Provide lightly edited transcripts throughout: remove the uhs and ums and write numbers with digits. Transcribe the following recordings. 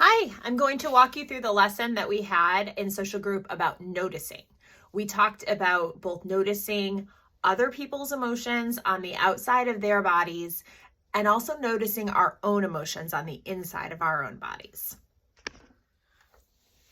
Hi, I'm going to walk you through the lesson that we had in social group about noticing. We talked about both noticing other people's emotions on the outside of their bodies and also noticing our own emotions on the inside of our own bodies.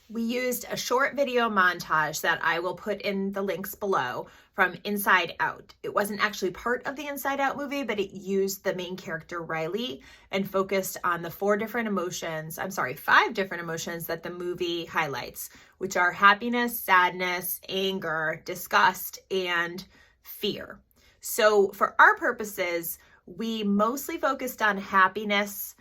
We used a short video montage that I will put in the links below from Inside Out. It wasn't actually part of the Inside Out movie, but it used the main character Riley and focused on the five different emotions that the movie highlights, which are happiness, sadness, anger, disgust, and fear. So for our purposes, we mostly focused on happiness,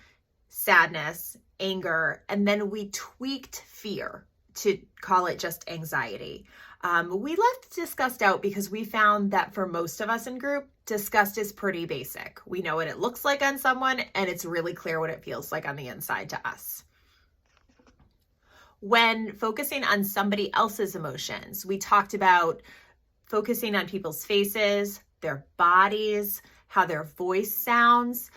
sadness, anger, and then we tweaked fear to call it just anxiety. We left disgust out because we found that for most of us in group, disgust is pretty basic. We know what it looks like on someone, and it's really clear what it feels like on the inside to us. When focusing on somebody else's emotions, we talked about focusing on people's faces, their bodies, how their voice sounds.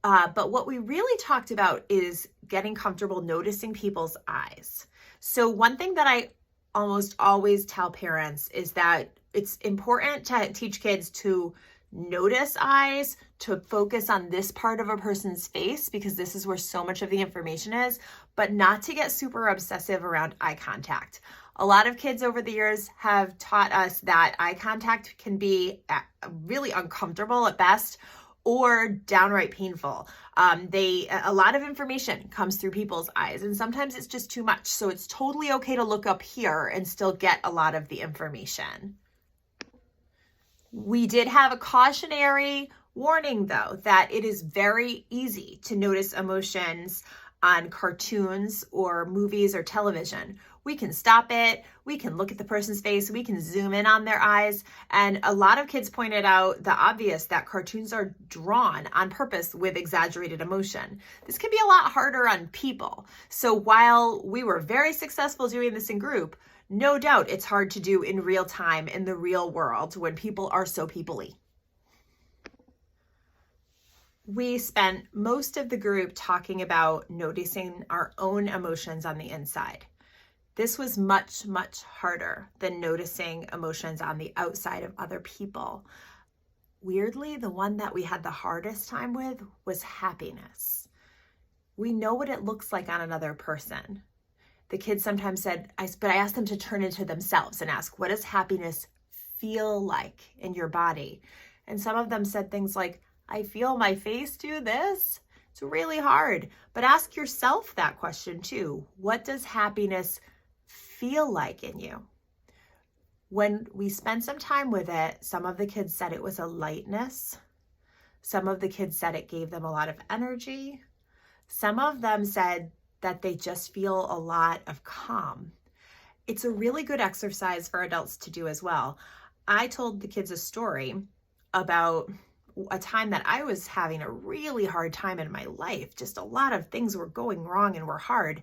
But what we really talked about is getting comfortable noticing people's eyes. So one thing that I almost always tell parents is that it's important to teach kids to notice eyes, to focus on this part of a person's face, because this is where so much of the information is, but not to get super obsessive around eye contact. A lot of kids over the years have taught us that eye contact can be really uncomfortable at best, or downright painful. A lot of information comes through people's eyes, and sometimes it's just too much. So it's totally okay to look up here and still get a lot of the information. We did have a cautionary warning, though, that it is very easy to notice emotions on cartoons or movies or television. We can stop it, we can look at the person's face, we can zoom in on their eyes, and a lot of kids pointed out the obvious, that cartoons are drawn on purpose with exaggerated emotion. This can be a lot harder on people. So while we were very successful doing this in group, no doubt it's hard to do in real time in the real world when people are so people-y. We spent most of the group talking about noticing our own emotions on the inside. This was much, much harder than noticing emotions on the outside of other people. Weirdly, the one that we had the hardest time with was happiness. We know what it looks like on another person. The kids sometimes said, but I asked them to turn into themselves and ask, what does happiness feel like in your body? And some of them said things like, I feel my face do this. It's really hard. But ask yourself that question too. What does happiness feel like in you? When we spent some time with it, some of the kids said it was a lightness. Some of the kids said it gave them a lot of energy. Some of them said that they just feel a lot of calm. It's a really good exercise for adults to do as well. I told the kids a story about a time that I was having a really hard time in my life. Just a lot of things were going wrong and were hard.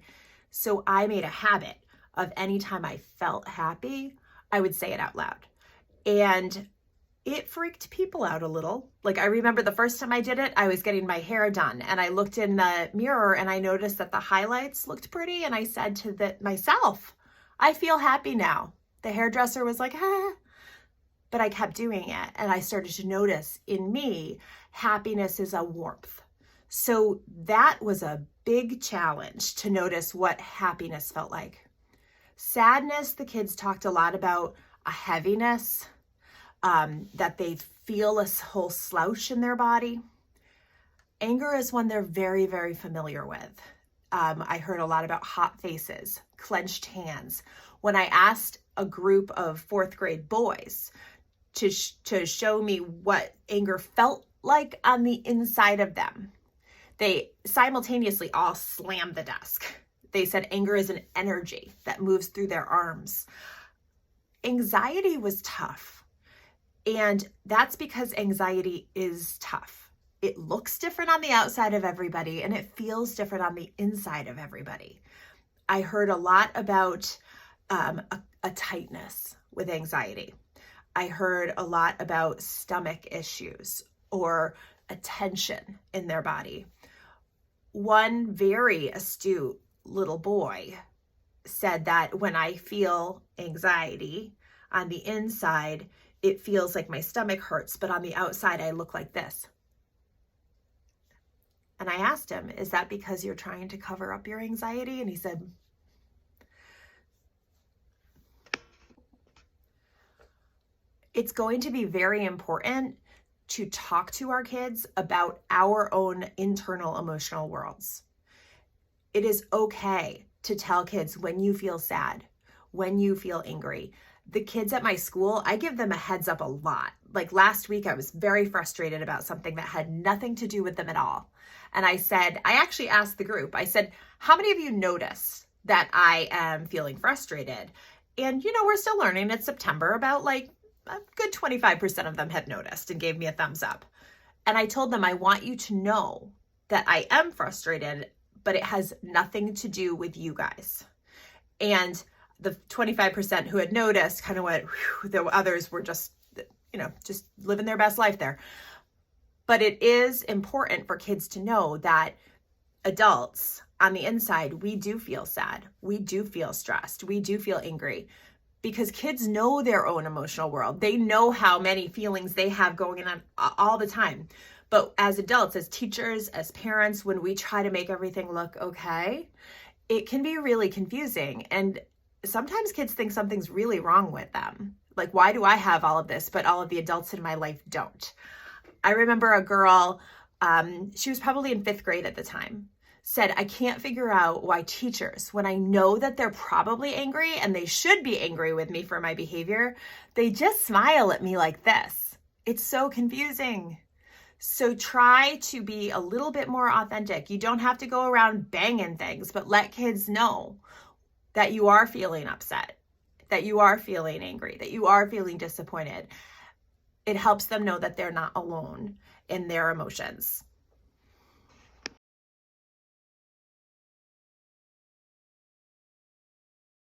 So I made a habit of any time I felt happy, I would say it out loud. And it freaked people out a little. Like, I remember the first time I did it, I was getting my hair done and I looked in the mirror and I noticed that the highlights looked pretty. And I said to myself, I feel happy now. The hairdresser was like, but I kept doing it. And I started to notice in me, happiness is a warmth. So that was a big challenge to notice what happiness felt like. Sadness, the kids talked a lot about a heaviness, that they feel a whole slouch in their body. Anger is one they're very, very familiar with. I heard a lot about hot faces, clenched hands. When I asked a group of fourth grade boys to show me what anger felt like on the inside of them, they simultaneously all slammed the desk. They said anger is an energy that moves through their arms. Anxiety was tough. And that's because anxiety is tough. It looks different on the outside of everybody and it feels different on the inside of everybody. I heard a lot about a tightness with anxiety. I heard a lot about stomach issues or a tension in their body. One very astute little boy said that when I feel anxiety on the inside, it feels like my stomach hurts, but on the outside, I look like this. And I asked him, is that because you're trying to cover up your anxiety? And he said, it's going to be very important to talk to our kids about our own internal emotional worlds. It is okay to tell kids when you feel sad, when you feel angry. The kids at my school, I give them a heads up a lot. Like last week, I was very frustrated about something that had nothing to do with them at all. And I actually asked the group, I said, how many of you notice that I am feeling frustrated? And, we're still learning. It's September. About like a good 25% of them had noticed and gave me a thumbs up. And I told them, I want you to know that I am frustrated, but it has nothing to do with you guys. And the 25% who had noticed kind of went, whew, the others were just living their best life there. But it is important for kids to know that adults on the inside, we do feel sad. We do feel stressed. We do feel angry, because kids know their own emotional world. They know how many feelings they have going on all the time. But as adults, as teachers, as parents, when we try to make everything look okay, it can be really confusing. And sometimes kids think something's really wrong with them. Like, why do I have all of this, but all of the adults in my life don't? I remember a girl, she was probably in 5th grade at the time, said, I can't figure out why teachers, when I know that they're probably angry and they should be angry with me for my behavior, they just smile at me like this. It's so confusing. So try to be a little bit more authentic. You don't have to go around banging things, but let kids know that you are feeling upset, that you are feeling angry, that you are feeling disappointed. It helps them know that they're not alone in their emotions.